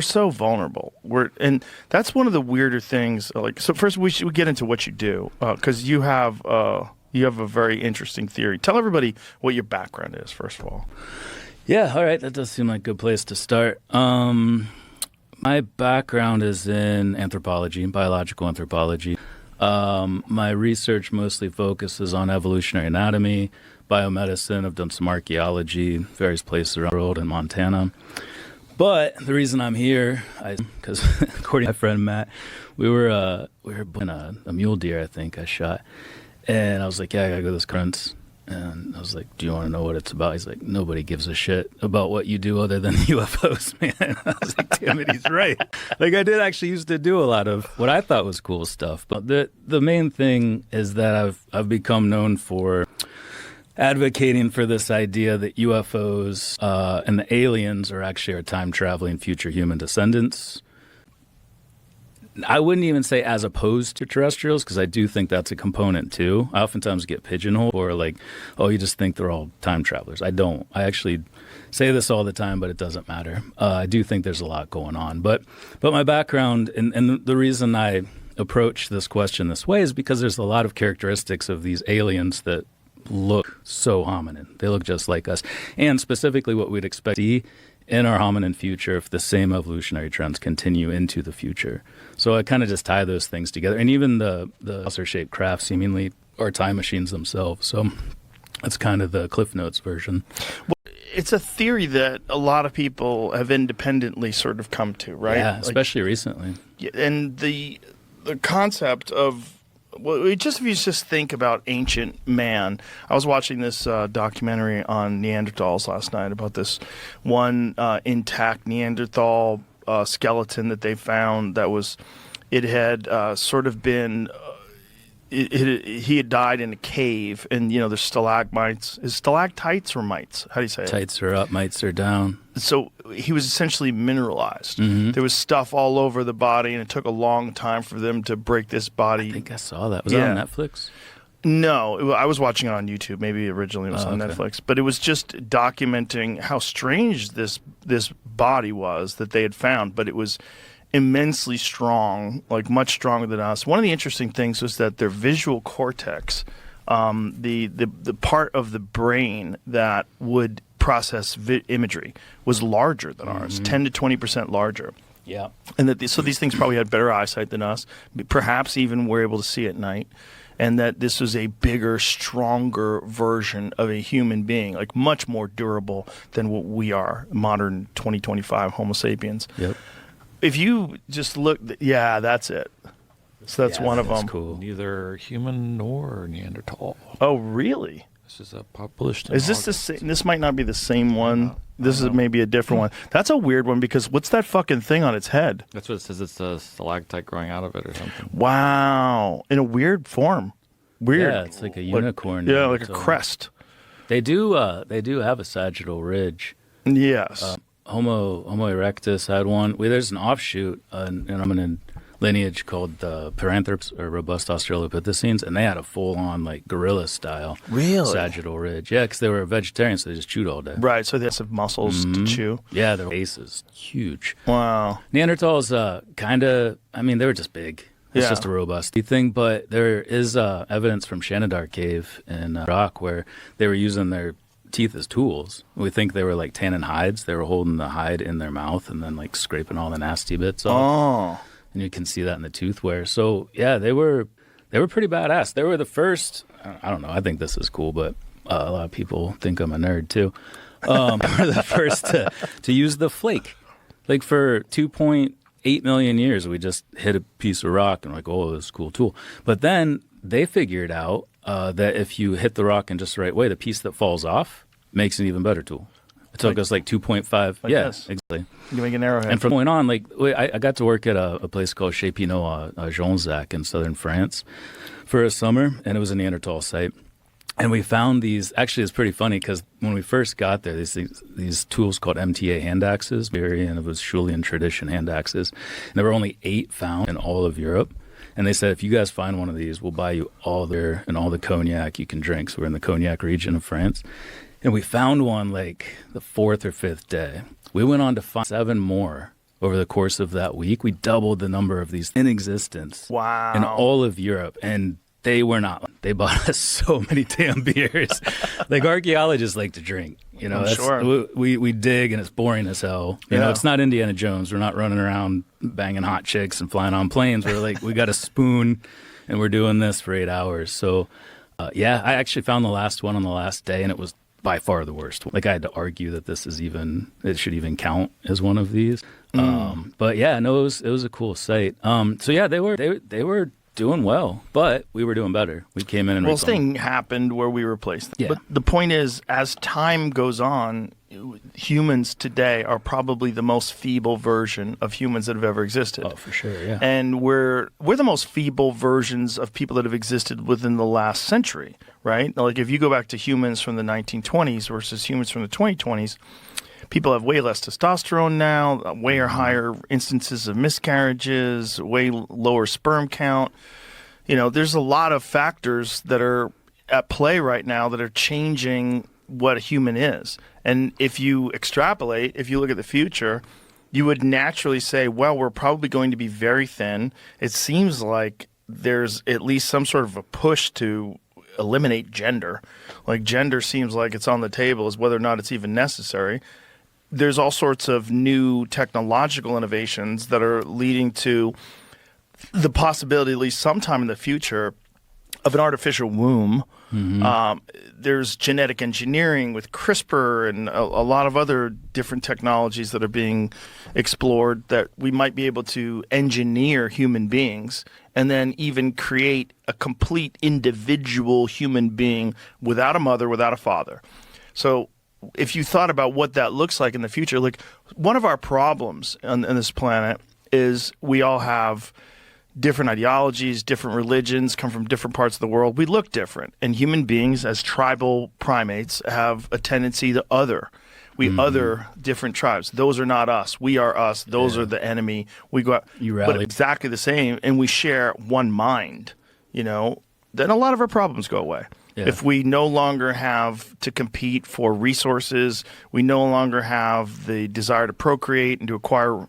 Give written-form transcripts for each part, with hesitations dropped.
so vulnerable. And that's one of the weirder things. Like, so first we should get into what you do, because you have a very interesting theory. Tell everybody what your background is, first of all. Yeah, all right. That does seem like a good place to start. My background is in anthropology, biological anthropology. My research mostly focuses on evolutionary anatomy, biomedicine. I've done some archaeology, various places around the world in Montana. But the reason I'm here, because according to my friend Matt, we were in a mule deer, I think I shot. And I was like, yeah, I gotta go to this conference. And I was like, do you want to know what it's about? He's like, nobody gives a shit about what you do other than UFOs, man. I was like, damn it, he's right. Like, I did actually used to do a lot of what I thought was cool stuff. But the main thing is that I've become known for advocating for this idea that UFOs and the aliens are actually our time-traveling future human descendants. I wouldn't even say as opposed to terrestrials, because I do think that's a component too. I oftentimes get pigeonholed or like, oh, you just think they're all time travelers. I don't. I actually say this all the time, but it doesn't matter. I do think there's a lot going on. But my background and the reason I approach this question this way is because there's a lot of characteristics of these aliens that look so hominin. They look just like us. And specifically what we'd expect to see in our hominin future if the same evolutionary trends continue into the future. So I kind of just tie those things together. And even the saucer-shaped craft seemingly are time machines themselves. So that's kind of the Cliff Notes version. Well, it's a theory that a lot of people have independently sort of come to, right? Yeah, especially recently. And the concept of, well, if you just think about ancient man. I was watching this documentary on Neanderthals last night about this one intact Neanderthal skeleton that they found it had sort of been, he had died in a cave, and there's stalagmites. Is stalactites or mites? How do you say it? Tights are up, mites are down. So he was essentially mineralized. Mm-hmm. There was stuff all over the body, and it took a long time for them to break this body. I think I saw that. Was that on Netflix? No, I was watching it on YouTube. Maybe originally it was on Netflix. But it was just documenting how strange this body was that they had found. But it was immensely strong, like much stronger than us. One of the interesting things was that their visual cortex, the part of the brain that would process imagery, was larger than ours, 10 to 20% larger. Yeah. And so these things probably had better eyesight than us, perhaps even were able to see at night. And that this was a bigger, stronger version of a human being, like much more durable than what we are, modern 2025 Homo sapiens. Yep. If you just look, that's it. So that's one of them. Cool. Neither human nor Neanderthal. Oh, really? This is published in Is this August. the same? This might not be the same one. This is maybe a different one. That's a weird one because what's that fucking thing on its head? That's what it says. It's a stalactite growing out of it or something. Wow. In a weird form. Weird. Yeah, it's like a unicorn. Like a crest. They do have a sagittal ridge. Yes. Homo erectus had one. There's an offshoot in hominin lineage called the Paranthropes or robust Australopithecines, and they had a full-on like gorilla style sagittal ridge. Yeah, because they were vegetarians, so they just chewed all day. Right, so they have muscles to chew. Yeah, their face is huge. Wow. Neanderthals they were just big. It's just a robust thing, but there is evidence from Shanidar Cave in Iraq where they were using their teeth as tools. We think they were like tanning hides. They were holding the hide in their mouth and then like scraping all the nasty bits off. Oh. And you can see that in the tooth wear. So yeah, they were pretty badass. They were the first. I don't know. I think this is cool, but a lot of people think I'm a nerd too. They were the first to use the flake. Like for 2.8 million years, we just hit a piece of rock and like, oh, this is a cool tool. But then they figured out that if you hit the rock in just the right way, the piece that falls off makes an even better tool. It took us like 2.5. Yeah, this. Exactly. You make an arrowhead. And from going on, like I got to work at a place called Chez Pinot-Jonzac in southern France for a summer, and it was a Neanderthal site. And we found these. Actually, it's pretty funny because when we first got there, these tools called MTA hand axes, and it was Schulian tradition hand axes. And there were only 8 found in all of Europe. And they said, if you guys find one of these, we'll buy you all beer and all the cognac you can drink. So we're in the cognac region of France. And we found one like the 4th or 5th day. We went on to find 7 more over the course of that week. We doubled the number of these in existence Wow. in all of Europe. And they were not. They bought us so many damn beers. Like archaeologists like to drink. You know, I'm sure. we dig and it's boring as hell. You know, Yeah. it's not Indiana Jones. We're not running around banging hot chicks and flying on planes. We're like, we got a spoon and we're doing this for 8 hours. So, yeah, I actually found the last one on the last day and it was by far the worst. Like I had to argue that it should even count as one of these. But yeah, no, it was a cool site. So yeah, they were doing well, but we were doing better. We came in and Well, this thing happened where we replaced them. Yeah. But the point is, as time goes on, humans today are probably the most feeble version of humans that have ever existed. Oh, for sure, yeah. And we're the most feeble versions of people that have existed within the last century, right? Like if you go back to humans from the 1920s versus humans from the 2020s, people have way less testosterone now, way higher instances of miscarriages, way lower sperm count. You know, there's a lot of factors that are at play right now that are changing what a human is. And if you extrapolate, if you look at the future, you would naturally say, well, we're probably going to be very thin. It seems like there's at least some sort of a push to eliminate gender. Like gender seems like it's on the table as whether or not it's even necessary. There's all sorts of new technological innovations that are leading to the possibility, at least sometime in the future, of an artificial womb. There's genetic engineering with CRISPR and a lot of other different technologies that are being explored that we might be able to engineer human beings and then even create a complete individual human being without a mother, without a father. So if you thought about what that looks like in the future, like one of our problems on this planet is we all have different ideologies, different religions, come from different parts of the world. We look different. And human beings as tribal primates have a tendency to other. We other different tribes. Those are not us. We are us. Those are the enemy. We go out. You but rally. exactly the same. And we share one mind, you know, then a lot of our problems go away. Yeah. If we no longer have to compete for resources, we no longer have the desire to procreate and to acquire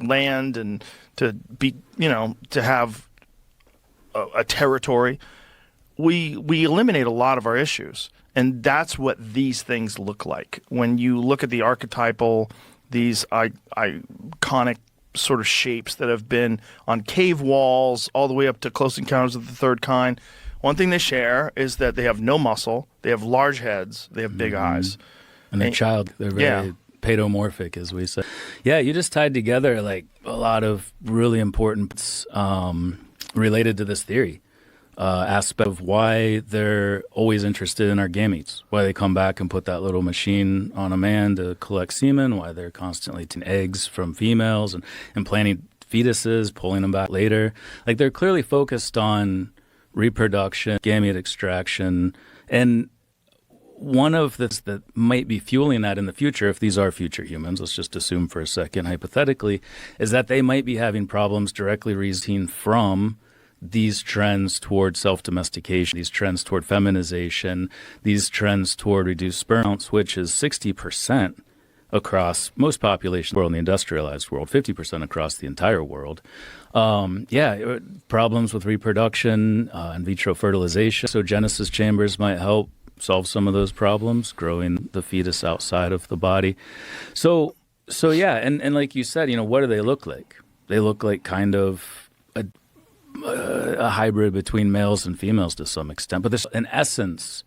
land and to be, you know, to have a territory, we eliminate a lot of our issues. And that's what these things look like. When you look at the archetypal, these iconic sort of shapes that have been on cave walls all the way up to Close Encounters of the Third Kind, one thing they share is that they have no muscle, they have large heads, they have big eyes. And they're they're very paedomorphic, as we say. Yeah, you just tied together like a lot of really important related to this theory aspect of why they're always interested in our gametes, why they come back and put that little machine on a man to collect semen, why they're constantly taking eggs from females and implanting fetuses, pulling them back later. Like they're clearly focused on reproduction, gamete extraction, and one of this that might be fueling that in the future, if these are future humans, let's just assume for a second hypothetically, is that they might be having problems directly resulting from these trends toward self-domestication, these trends toward feminization, these trends toward reduced sperm counts, which is 60% across most populations in the world, in the industrialized world, 50% across the entire world. Problems with reproduction, in vitro fertilization. So Genesis chambers might help solve some of those problems, growing the fetus outside of the body. So yeah, and like you said, you know, what do they look like? They look like kind of a hybrid between males and females to some extent, but there's an essence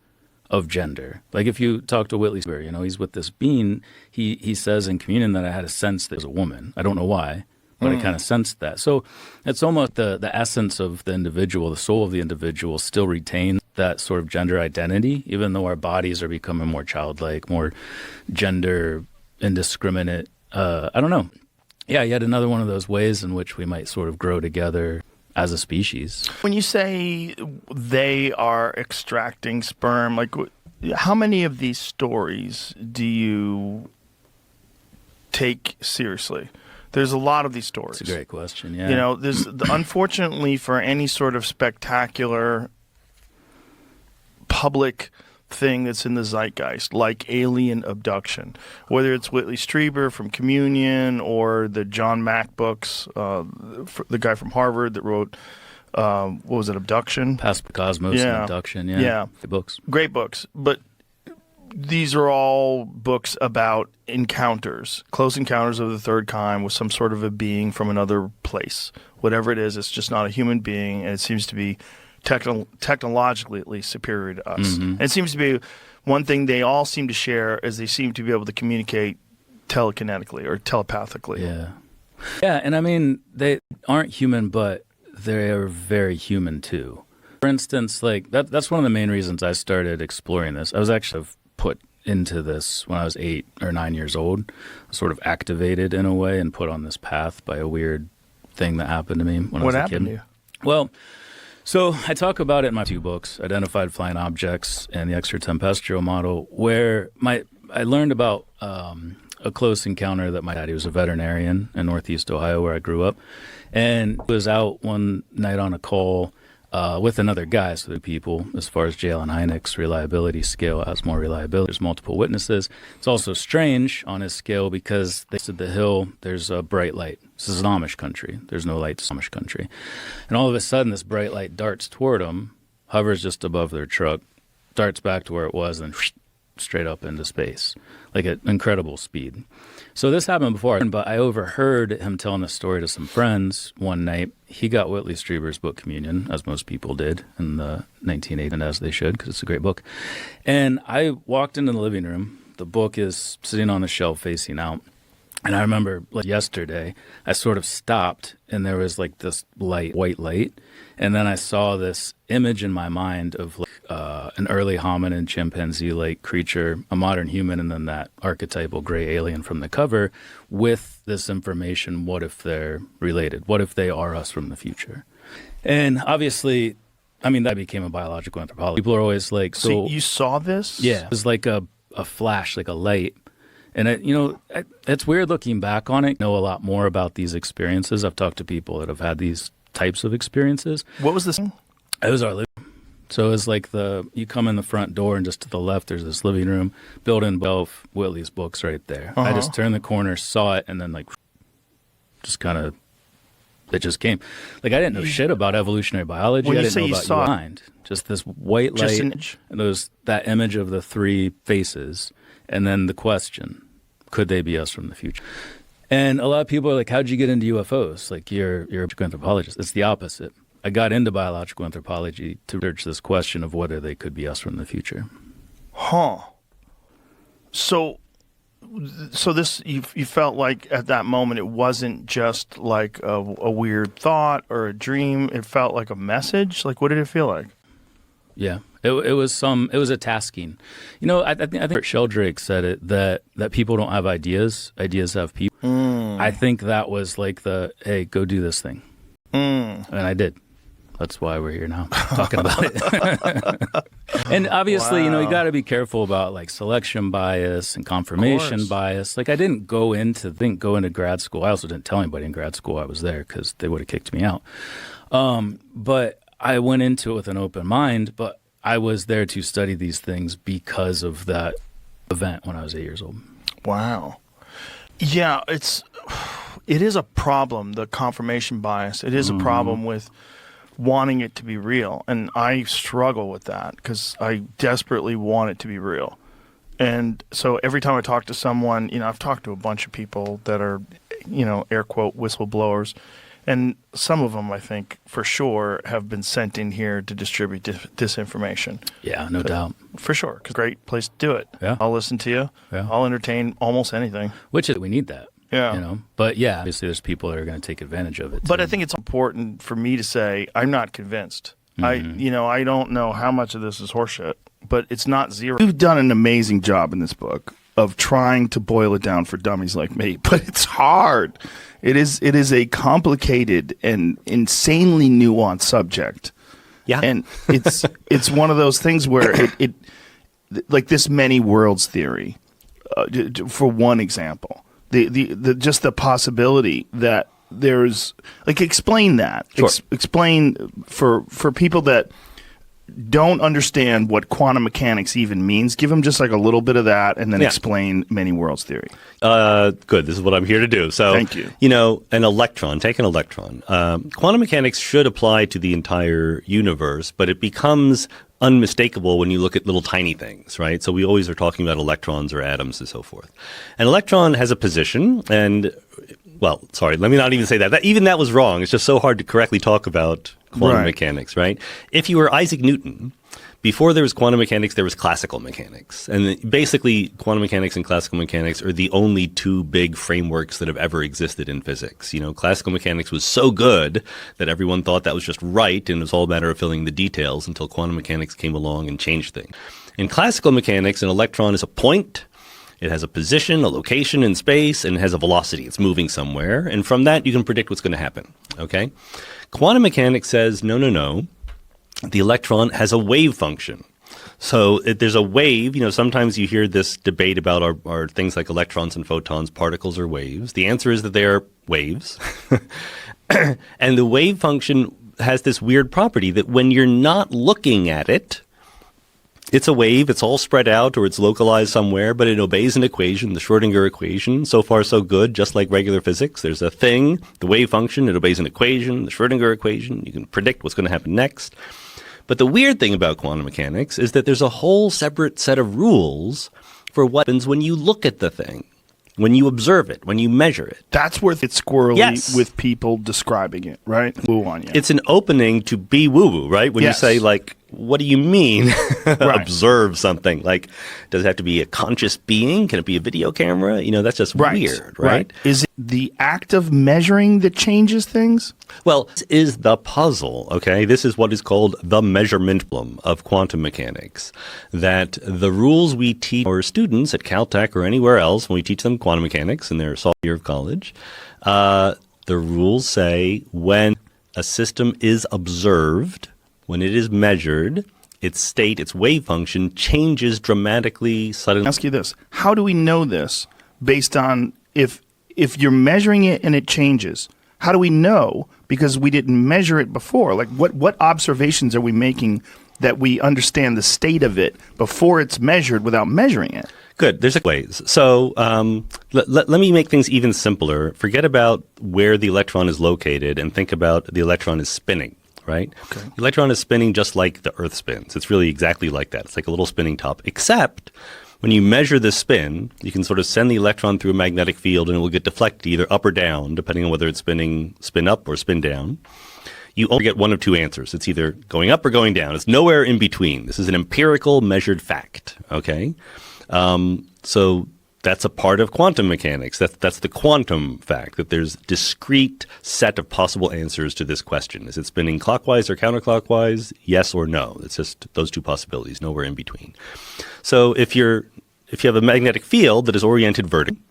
of gender. Like if you talk to Whitley Strieber, you know, he's with this being, he says in communion that I had a sense that it was a woman. I don't know why, but I kind of sensed that. So it's almost the essence of the individual, the soul of the individual still retains that sort of gender identity, even though our bodies are becoming more childlike, more gender indiscriminate. I don't know. Yeah, yet another one of those ways in which we might sort of grow together as a species. When you say they are extracting sperm, like how many of these stories do you take seriously? There's a lot of these stories. It's a great question, yeah. You know, there's unfortunately for any sort of spectacular public thing that's in the zeitgeist, like alien abduction, whether it's Whitley Strieber from Communion or the John Mack books, the guy from Harvard that wrote, what was it, Abduction? Past the Cosmos and Abduction, Yeah. Good books. Great books. But these are all books about encounters, close encounters of the third kind with some sort of a being from another place. Whatever it is, it's just not a human being, and it seems to be technologically at least superior to us. Mm-hmm. And it seems to be one thing they all seem to share is they seem to be able to communicate telekinetically or telepathically. Yeah. Yeah, and I mean, they aren't human, but they are very human too. For instance, like that's one of the main reasons I started exploring this. I was actually put into this when I was 8 or 9 years old, sort of activated in a way and put on this path by a weird thing that happened to me when I was a kid. What happened to you? Well, so I talk about it in my 2 books, Identified Flying Objects and the Extratempestrial Model, where I learned about a close encounter that my dad, he was a veterinarian in Northeast Ohio where I grew up, and was out one night on a call with another guy, so the people, as far as J. Allen Hynek's reliability scale has more reliability. There's multiple witnesses. It's also strange on his scale because they said the hill, there's a bright light. This is an Amish country. There's no light to Amish country. And all of a sudden, this bright light darts toward them, hovers just above their truck, darts back to where it was, and straight up into space, like at incredible speed. So this happened before, but I overheard him telling the story to some friends one night. He got Whitley Strieber's book Communion, as most people did in the 1980s, and as they should, because it's a great book. And I walked into the living room. The book is sitting on the shelf facing out. And I remember, like yesterday, I sort of stopped, and there was like this light, white light. And then I saw this image in my mind of like, an early hominin, chimpanzee-like creature, a modern human, and then that archetypal gray alien from the cover with this information. What if they're related? What if they are us from the future? And obviously, I mean, that became a biological anthropology. People are always like, So you saw this? Yeah. It was like a flash, like a light. And, it's weird looking back on it. I know a lot more about these experiences. I've talked to people that have had these types of experiences. What was this? It was our living room. So it was like you come in the front door and just to the left, there's this living room, built-in shelf, Whitley's books right there. I just turned the corner, saw it, and then like just kind of, it just came. Like I didn't know shit about evolutionary biology. When I you didn't say know you about saw your it- mind. Just this white Just light, an image? and that image of the 3 faces, and then the question, could they be us from the future? And a lot of people are like, how'd you get into UFOs? Like, you're a biological anthropologist. It's the opposite. I got into biological anthropology to research this question of whether they could be us from the future. Huh. So this, you felt like at that moment it wasn't just like a weird thought or a dream. It felt like a message. Like, what did it feel like? Yeah, it was a tasking. I think Sheldrake said it that people don't have ideas have people. I think that was like hey, go do this thing, and I did. That's why we're here now talking about it. And obviously, you got to be careful about like selection bias and confirmation bias. Like I didn't go into grad school. I also didn't tell anybody in grad school I was there because they would have kicked me out. But I went into it with an open mind, but I was there to study these things because of that event when I was 8 years old. Wow. Yeah, it is a problem, the confirmation bias. It is a problem with wanting it to be real. And I struggle with that because I desperately want it to be real. And so every time I talk to someone, I've talked to a bunch of people that are, air quote, whistleblowers. And some of them, I think, for sure, have been sent in here to distribute disinformation. Yeah, no doubt. For sure. 'Cause great place to do it. Yeah. I'll listen to you. Yeah. I'll entertain almost anything. Which is, we need that. Yeah. But yeah, obviously there's people that are going to take advantage of it. But too. I think it's important for me to say I'm not convinced. I don't know how much of this is horseshit, but it's not zero. You've done an amazing job in this book of trying to boil it down for dummies like me, but it's hard. It is a complicated and insanely nuanced subject. Yeah. And it's one of those things where it like this many worlds theory, for one example, the just the possibility that there's like, explain that. Sure. Explain for people that don't understand what quantum mechanics even means, give them just like a little bit of that and then explain many worlds theory. Good. This is what I'm here to do. So, thank you. An electron, take an electron. Quantum mechanics should apply to the entire universe, but it becomes unmistakable when you look at little tiny things, right? So we always are talking about electrons or atoms and so forth. An electron has a position and, well, sorry, let me not even say that. Even that was wrong. It's just so hard to correctly talk about quantum mechanics, right? If you were Isaac Newton, before there was quantum mechanics, there was classical mechanics. And basically, quantum mechanics and classical mechanics are the only two big frameworks that have ever existed in physics. Classical mechanics was so good that everyone thought that was just right, and it was all a matter of filling the details until quantum mechanics came along and changed things. In classical mechanics, an electron is a point. It has a position, a location in space, and it has a velocity. It's moving somewhere. And from that, you can predict what's going to happen. Okay? Quantum mechanics says, no. The electron has a wave function. So there's a wave. Sometimes you hear this debate about are things like electrons and photons particles or waves. The answer is that they are waves. And the wave function has this weird property that when you're not looking at it, it's a wave. It's all spread out or it's localized somewhere, but it obeys an equation, the Schrodinger equation. So far, so good, just like regular physics. There's a thing, the wave function, it obeys an equation, the Schrodinger equation. You can predict what's going to happen next. But the weird thing about quantum mechanics is that there's a whole separate set of rules for what happens when you look at the thing, when you observe it, when you measure it. That's where it's squirrely with people describing it, right? Woo on you. It's an opening to be woo-woo, right? When you say, what do you mean observe something? Does it have to be a conscious being? Can it be a video camera? That's just weird, right? Is it the act of measuring that changes things? Well, this is the puzzle, okay? This is what is called the measurement problem of quantum mechanics, that the rules we teach our students at Caltech or anywhere else when we teach them quantum mechanics in their sophomore year of college, the rules say when a system is observed, when it is measured, its state, its wave function changes dramatically, suddenly. I'll ask you this. How do we know this based on if you're measuring it and it changes? How do we know? Because we didn't measure it before. What observations are we making that we understand the state of it before it's measured without measuring it? Good. There's ways. So let me make things even simpler. Forget about where the electron is located and think about the electron is spinning. Right? Okay. The electron is spinning just like the Earth spins. It's really exactly like that. It's like a little spinning top, except when you measure the spin, you can sort of send the electron through a magnetic field and it will get deflected either up or down, depending on whether it's spin up or spin down. You only get one of two answers. It's either going up or going down. It's nowhere in between. This is an empirical measured fact. Okay? So that's a part of quantum mechanics. That's the quantum fact, that there's a discrete set of possible answers to this question. Is it spinning clockwise or counterclockwise? Yes or no. It's just those two possibilities, nowhere in between. So if you have a magnetic field that is oriented vertically,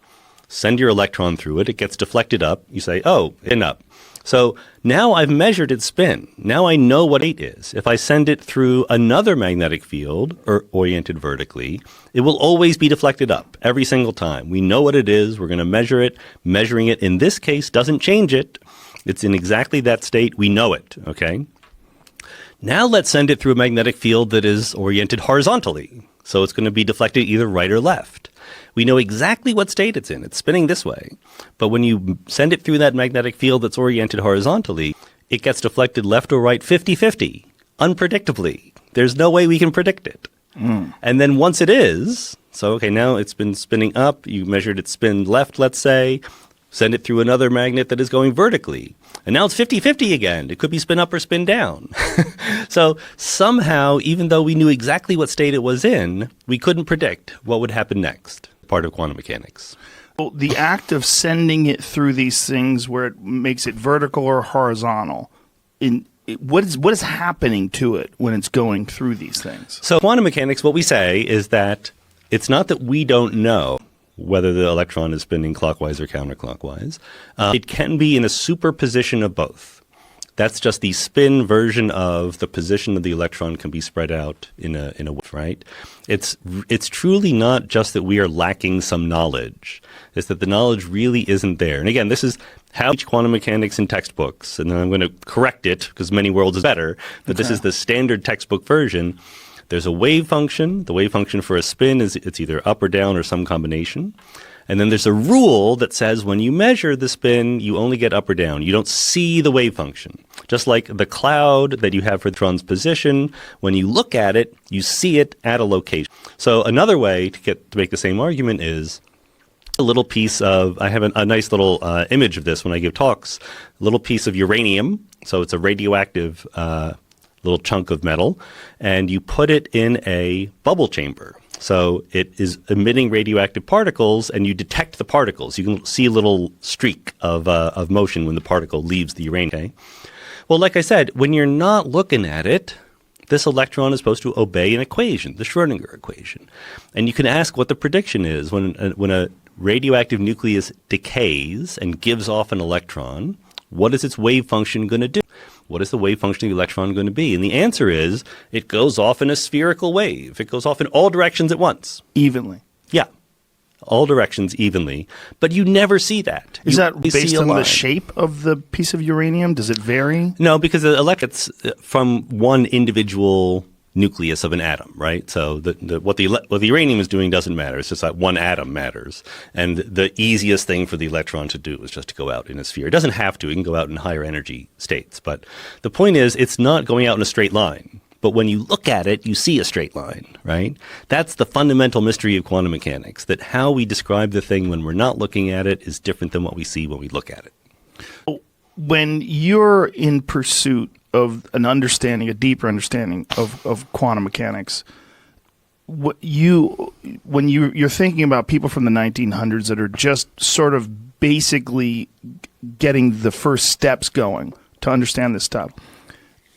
send your electron through it, it gets deflected up, you say, oh, in up. So now I've measured its spin. Now I know what it is. If I send it through another magnetic field or oriented vertically, it will always be deflected up every single time. We know what it is. We're going to measure it. Measuring it in this case doesn't change it. It's in exactly that state. We know it. Okay. Now let's send it through a magnetic field that is oriented horizontally. So it's going to be deflected either right or left. We know exactly what state it's in. It's spinning this way. But when you send it through that magnetic field that's oriented horizontally, it gets deflected left or right 50-50, unpredictably. There's no way we can predict it. And then once it is, so okay, now it's been spinning up, you measured its spin left, let's say, send it through another magnet that is going vertically. And now it's 50-50 again. It could be spin up or spin down. So somehow, even though we knew exactly what state it was in, we couldn't predict what would happen next. Part of quantum mechanics. Well, the act of sending it through these things where it makes it vertical or horizontal, what is happening to it when it's going through these things? So quantum mechanics, what we say is that it's not that we don't know whether the electron is spinning clockwise or counterclockwise. It can be in a superposition of both. That's just the spin version of the position of the electron can be spread out in a way, right? It's truly not just that we are lacking some knowledge. It's that the knowledge really isn't there. And again, this is how each quantum mechanics in textbooks, and then I'm going to correct it because many worlds is better, but this is the standard textbook version. There's a wave function. The wave function for a spin is it's either up or down or some combination. And then there's a rule that says when you measure the spin, you only get up or down. You don't see the wave function. Just like the cloud that you have for the electron's position, when you look at it, you see it at a location. So another way to make the same argument is a little piece of, I have a nice little image of this when I give talks, a little piece of uranium. So it's a radioactive little chunk of metal, and you put it in a bubble chamber. So it is emitting radioactive particles, and you detect the particles. You can see a little streak of motion when the particle leaves the uranium. Okay? Well, like I said, when you're not looking at it, this electron is supposed to obey an equation, the Schrödinger equation. And you can ask what the prediction is when a radioactive nucleus decays and gives off an electron. What is its wave function going to do? What is the wave function of the electron going to be? And the answer is it goes off in a spherical wave. It goes off in all directions at once. Evenly. Yeah. All directions evenly. But you never see that. Is that You see based a on the line. shape of the piece of uranium? Does it vary? No, because the electrons from one individual nucleus of an atom, right? So what the uranium is doing doesn't matter. It's just that one atom matters. And the easiest thing for the electron to do is just to go out in a sphere. It doesn't have to. It can go out in higher energy states. But the point is, it's not going out in a straight line. But when you look at it, you see a straight line, right? That's the fundamental mystery of quantum mechanics, that how we describe the thing when we're not looking at it is different than what we see when we look at it. When you're in pursuit of an understanding, a deeper understanding of quantum mechanics, when you're thinking about people from the 1900s that are just sort of basically getting the first steps going to understand this stuff,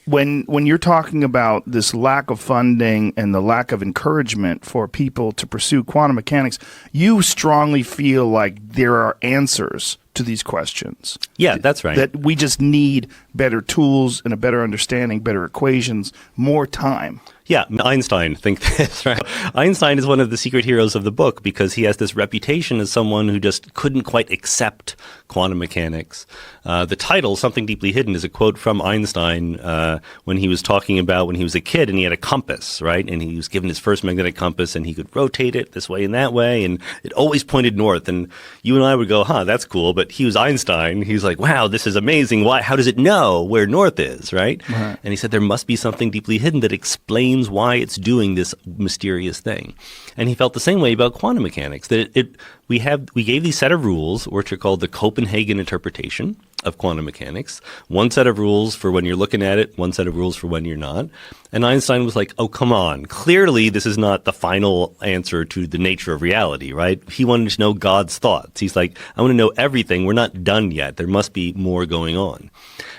when you're talking about this lack of funding and the lack of encouragement for people to pursue quantum mechanics, you strongly feel like there are answers to these questions. Yeah, that's right. That we just need better tools and a better understanding, better equations, more time. Yeah, Einstein, think this, right? Einstein is one of the secret heroes of the book because he has this reputation as someone who just couldn't quite accept quantum mechanics. The title, Something Deeply Hidden, is a quote from Einstein when he was talking about when he was a kid and he had a compass, right? And he was given his first magnetic compass and he could rotate it this way and that way and it always pointed north. And you and I would go, that's cool. But he was Einstein. He's like, wow, this is amazing. Why? How does it know where north is, right? And he said there must be something deeply hidden that explains why it's doing this mysterious thing. And he felt the same way about quantum mechanics, that we gave these set of rules, which are called the Copenhagen interpretation of quantum mechanics. One set of rules for when you're looking at it, one set of rules for when you're not. And Einstein was like, oh, come on. Clearly, this is not the final answer to the nature of reality, right? He wanted to know God's thoughts. He's like, I want to know everything. We're not done yet. There must be more going on.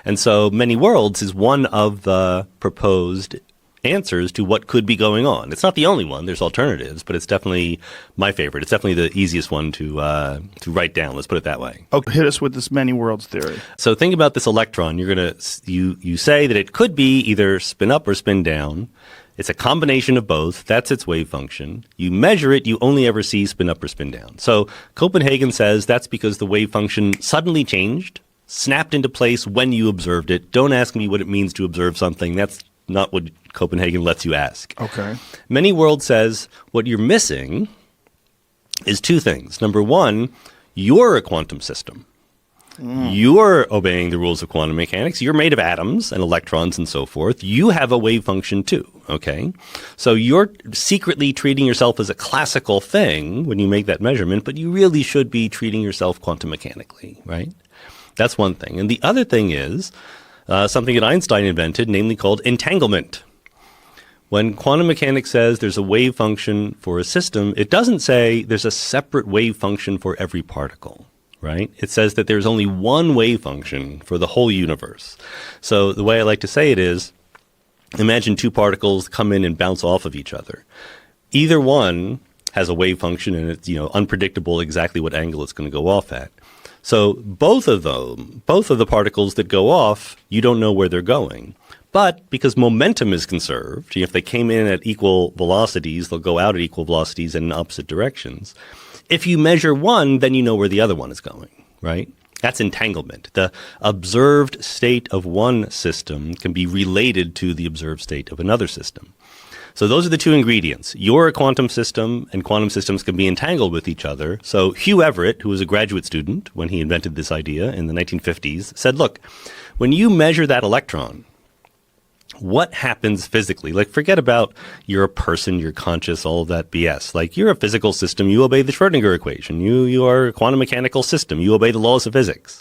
And so many worlds is one of the proposed answers to what could be going on. It's not the only one. There's alternatives, but it's definitely my favorite. It's definitely the easiest one to write down. Let's put it that way. Okay, hit us with this many worlds theory. So think about this electron. You say that it could be either spin up or spin down. It's a combination of both. That's its wave function. You measure it, you only ever see spin up or spin down. So Copenhagen says that's because the wave function suddenly changed, snapped into place when you observed it. Don't ask me what it means to observe something. That's not what Copenhagen lets you ask. Okay. Many world says what you're missing is two things. Number one, you're a quantum system. You're obeying the rules of quantum mechanics. You're made of atoms and electrons and so forth. You have a wave function too, okay? So you're secretly treating yourself as a classical thing when you make that measurement, but you really should be treating yourself quantum mechanically, right? That's one thing. And the other thing is something that Einstein invented, namely called entanglement. When quantum mechanics says there's a wave function for a system, it doesn't say there's a separate wave function for every particle, right? It says that there's only one wave function for the whole universe. So the way I like to say it is, imagine two particles come in and bounce off of each other. Either one has a wave function and it's unpredictable exactly what angle it's going to go off at. So both of the particles that go off, you don't know where they're going. But because momentum is conserved, if they came in at equal velocities, they'll go out at equal velocities and in opposite directions. If you measure one, then you know where the other one is going, right? That's entanglement. The observed state of one system can be related to the observed state of another system. So those are the two ingredients. You're a quantum system, and quantum systems can be entangled with each other. So Hugh Everett, who was a graduate student when he invented this idea in the 1950s, said, look, when you measure that electron, what happens physically? Like, forget about you're a person, you're conscious, all of that BS. Like, you're a physical system, you obey the Schrodinger equation. You are a quantum mechanical system, you obey the laws of physics.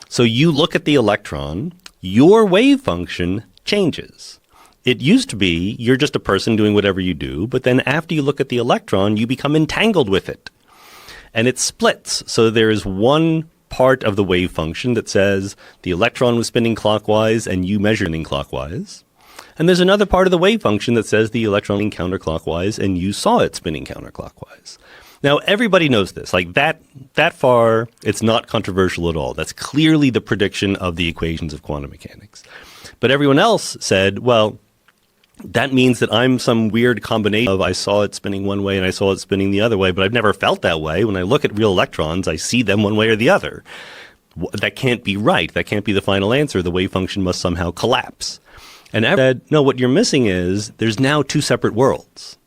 So you look at the electron, your wave function changes. It used to be you're just a person doing whatever you do, but then after you look at the electron, you become entangled with it. And it splits. So there is one part of the wave function that says the electron was spinning clockwise and you measuring clockwise. And there's another part of the wave function that says the electron spinning counterclockwise and you saw it spinning counterclockwise. Now, everybody knows this. Like that far, it's not controversial at all. That's clearly the prediction of the equations of quantum mechanics. But everyone else said, well, that means that I'm some weird combination of I saw it spinning one way and I saw it spinning the other way, but I've never felt that way. When I look at real electrons, I see them one way or the other. That can't be right. That can't be the final answer. The wave function must somehow collapse. And I said, no, what you're missing is there's now two separate worlds.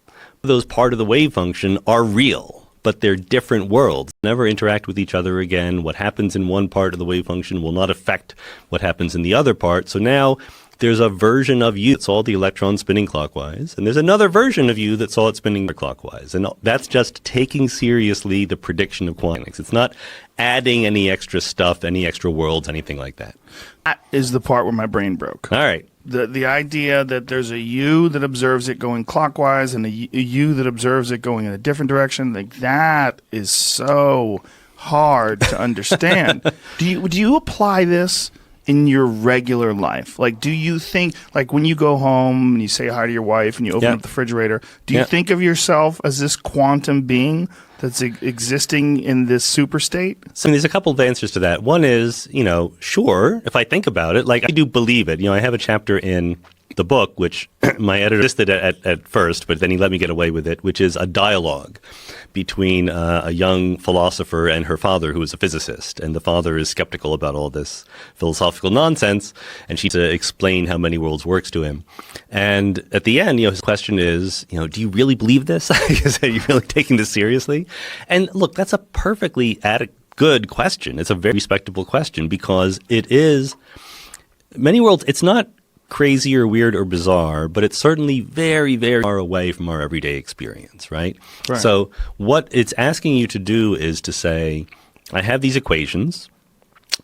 Those part of the wave function are real, but they're different worlds. Never interact with each other again. What happens in one part of the wave function will not affect what happens in the other part. So now there's a version of you that saw the electron spinning clockwise, and there's another version of you that saw it spinning clockwise. And that's just taking seriously the prediction of quantum mechanics. It's not adding any extra stuff, any extra worlds, anything like that. That is the part where my brain broke. All right. The idea that there's a you that observes it going clockwise and a you that observes it going in a different direction, like that is so hard to understand. Do you apply this in your regular life? Like, do you think, like when you go home and you say hi to your wife and you open up the refrigerator, do you think of yourself as this quantum being that's existing in this super state? So there's a couple of answers to that. One is, sure, if I think about it, like I do believe it. I have a chapter in the book, which my editor listed at first, but then he let me get away with it, which is a dialogue between a young philosopher and her father, who is a physicist. And the father is skeptical about all this philosophical nonsense, and she to explain how many worlds works to him. And at the end, his question is, do you really believe this? Are you really taking this seriously? And look, that's a perfectly good question. It's a very respectable question because it is many worlds. It's not crazy or weird or bizarre, but it's certainly very, very far away from our everyday experience, right? So what it's asking you to do is to say, I have these equations.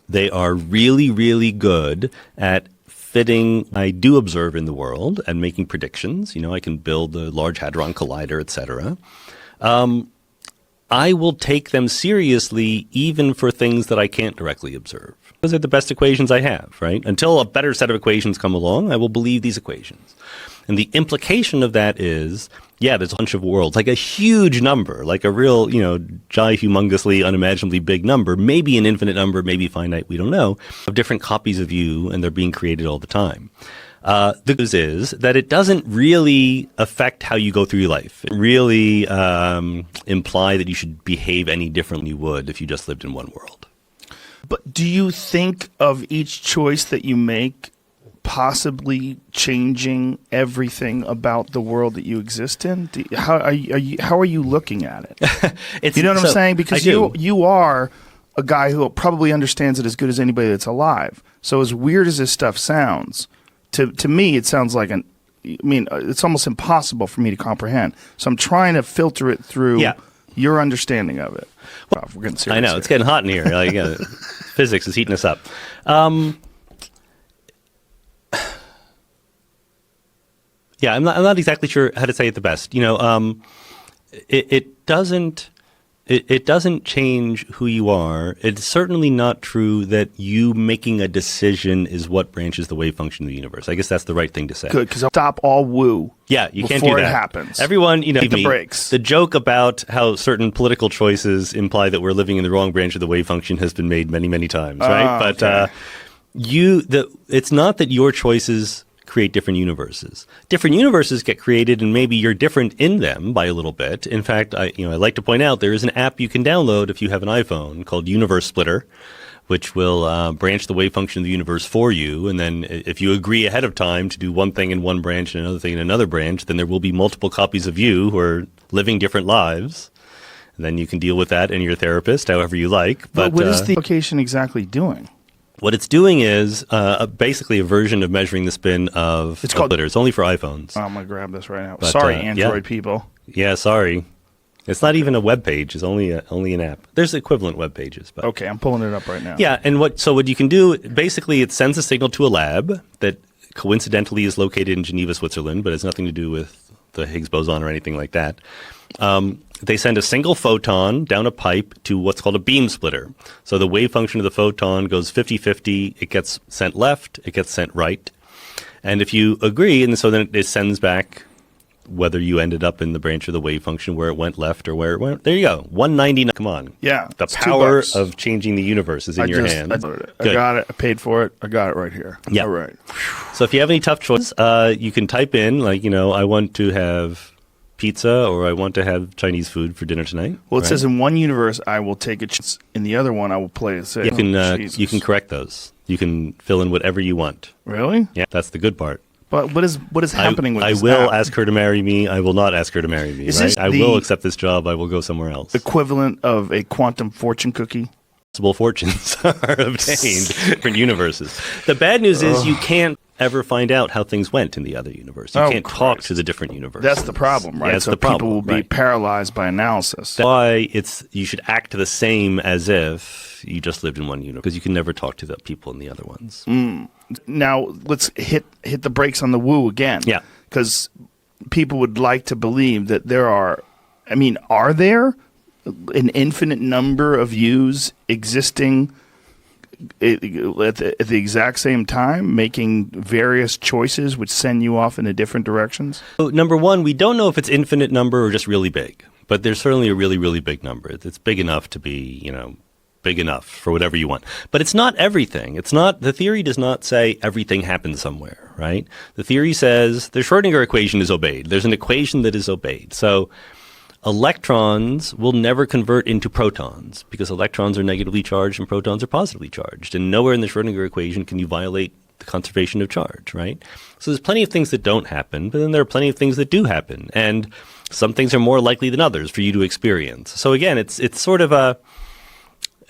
They are really, really good at fitting I do observe in the world and making predictions. I can build a Large Hadron Collider, etc. I will take them seriously even for things that I can't directly observe. Those are the best equations I have, right? Until a better set of equations come along, I will believe these equations. And the implication of that is, there's a bunch of worlds, like a huge number, like a real, humongously, unimaginably big number, maybe an infinite number, maybe finite, we don't know, of different copies of you, and they're being created all the time. The good news is that it doesn't really affect how you go through your life. It really imply that you should behave any differently than you would if you just lived in one world. But do you think of each choice that you make possibly changing everything about the world that you exist in? How are you looking at it? You know what I'm saying? Because you are a guy who probably understands it as good as anybody that's alive. So as weird as this stuff sounds, to me it sounds like it's almost impossible for me to comprehend. So I'm trying to filter it through your understanding of it. Well, we're getting serious. I know, it's getting hot in here. Like, physics is heating us up. I'm not exactly sure how to say it the best. It doesn't change who you are. It's certainly not true that you making a decision is what branches the wave function of the universe. I guess that's the right thing to say. Good, because I'll stop all woo. Yeah, you can't do before that. It happens. Everyone, the brakes. The joke about how certain political choices imply that we're living in the wrong branch of the wave function has been made many, many times, right? But okay. It's not that your choices create different universes. Different universes get created, and maybe you're different in them by a little bit. In fact, I like to point out there is an app you can download if you have an iPhone called Universe Splitter, which will branch the wave function of the universe for you. And then if you agree ahead of time to do one thing in one branch and another thing in another branch, then there will be multiple copies of you who are living different lives. And then you can deal with that in your therapist however you like. But what is the application exactly doing? What it's doing is basically a version of measuring the spin of glitter. It's only for iPhones. I'm going to grab this right now. But, sorry, Android people. Yeah, sorry. It's not even a web page. It's only an app. There's equivalent web pages. But. Okay, I'm pulling it up right now. Yeah, and what you can do, basically it sends a signal to a lab that coincidentally is located in Geneva, Switzerland, but has nothing to do with the Higgs boson or anything like that. They send a single photon down a pipe to what's called a beam splitter. So the wave function of the photon goes 50-50. It gets sent left. It gets sent right. And if you agree, and so then it sends back whether you ended up in the branch of the wave function where it went left or where it went. There you go. 199. Come on. Yeah. The power of changing the universe is in your hands. I got it. I paid for it. I got it right here. Yeah. All right. So if you have any tough choices, you can type in, like, I want to have pizza or I want to have Chinese food for dinner tonight. Well, it says in one universe, I will take a chance. In the other one, I will play it safe. You can correct those. You can fill in whatever you want. Really? Yeah, that's the good part. But what is happening with this I will app? ask her to marry me. I will not ask her to marry me. Is right? this I will accept this job. I will go somewhere else. Equivalent of a quantum fortune cookie? Possible fortunes are obtained in different universes. The bad news is you can't ever find out how things went in the other universe. You can't talk to the different universes. That's the problem, right? Yeah, that's so the problem, people will be paralyzed by analysis. That's why you should act the same as if you just lived in one universe, because you can never talk to the people in the other ones. Now, let's hit the brakes on the woo again. Yeah. Because people would like to believe that there are there an infinite number of yous existing at the exact same time, making various choices which send you off in different directions? So, number one, we don't know if it's infinite number or just really big, but there's certainly a really, really big number. It's big enough to be, big enough for whatever you want. But it's not everything. The theory does not say everything happens somewhere, right? The theory says the Schrodinger equation is obeyed. There's an equation that is obeyed. So electrons will never convert into protons because electrons are negatively charged and protons are positively charged. And nowhere in the Schrodinger equation can you violate the conservation of charge, right? So there's plenty of things that don't happen, but then there are plenty of things that do happen. And some things are more likely than others for you to experience. So again, it's sort of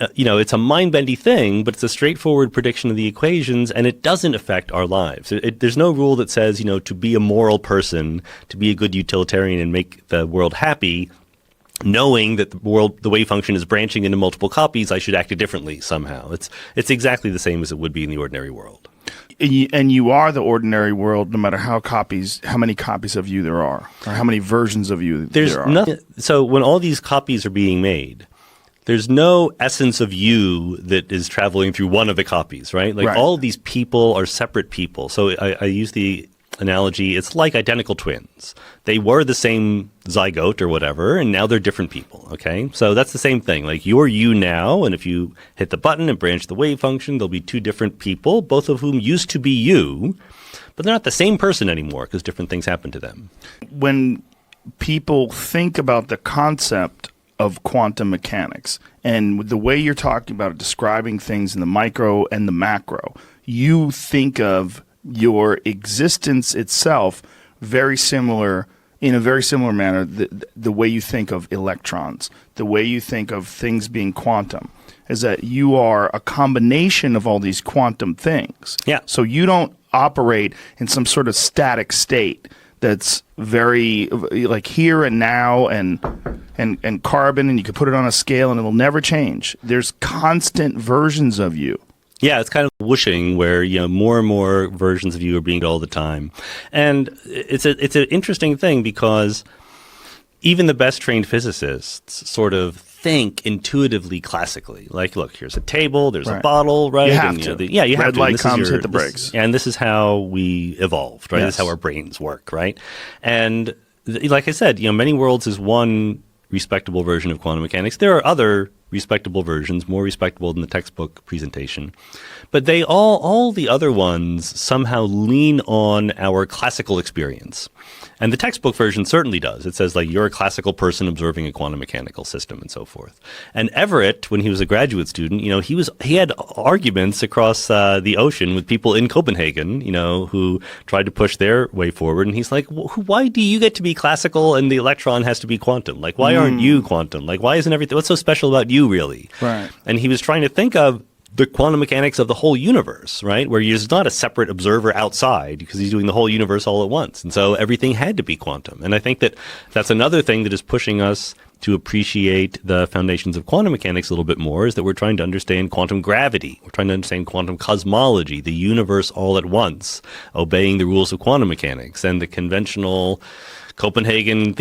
it's a mind-bendy thing, but it's a straightforward prediction of the equations, and it doesn't affect our lives. There's no rule that says, to be a moral person, to be a good utilitarian and make the world happy, knowing that the wave function is branching into multiple copies, I should act differently somehow. It's exactly the same as it would be in the ordinary world. And you are the ordinary world, no matter how many copies of you there are, or how many versions of you there are. Nothing. So when all these copies are being made, there's no essence of you that is traveling through one of the copies, right? Like all of these people are separate people. So I use the analogy, it's like identical twins. They were the same zygote or whatever, and now they're different people, okay? So that's the same thing. Like you're you now, and if you hit the button and branch the wave function, there'll be two different people, both of whom used to be you, but they're not the same person anymore because different things happen to them. When people think about the concept of quantum mechanics and the way you're talking about it, describing things in the micro and the macro, you think of your existence itself in a very similar manner, the way you think of electrons, the way you think of things being quantum, is that you are a combination of all these quantum things. Yeah. So you don't operate in some sort of static state that's very like here and now and carbon, and you can put it on a scale and it'll never change. There's constant versions of you. Yeah, it's kind of whooshing where more and more versions of you are being all the time. And it's an interesting thing because even the best trained physicists sort of think intuitively classically. Like, look, here's a table, there's a bottle, right? You have to. You have Red to. light comes, hit the brakes. And this is how we evolved, right? Yes. This is how our brains work, right? And like I said, many worlds is one respectable version of quantum mechanics. There are other respectable versions, more respectable than the textbook presentation. But they all the other ones somehow lean on our classical experience. And the textbook version certainly does. It says, like, you're a classical person observing a quantum mechanical system and so forth. And Everett, when he was a graduate student, he had arguments across the ocean with people in Copenhagen, who tried to push their way forward. And he's like, why do you get to be classical and the electron has to be quantum? Like, why aren't you quantum? Like, why isn't everything, what's so special about you, really? Right. And he was trying to think of the quantum mechanics of the whole universe, right? Where there's not a separate observer outside because he's doing the whole universe all at once. And so everything had to be quantum. And I think that that's another thing that is pushing us to appreciate the foundations of quantum mechanics a little bit more, is that we're trying to understand quantum gravity. We're trying to understand quantum cosmology, the universe all at once, obeying the rules of quantum mechanics. And the conventional Copenhagen theory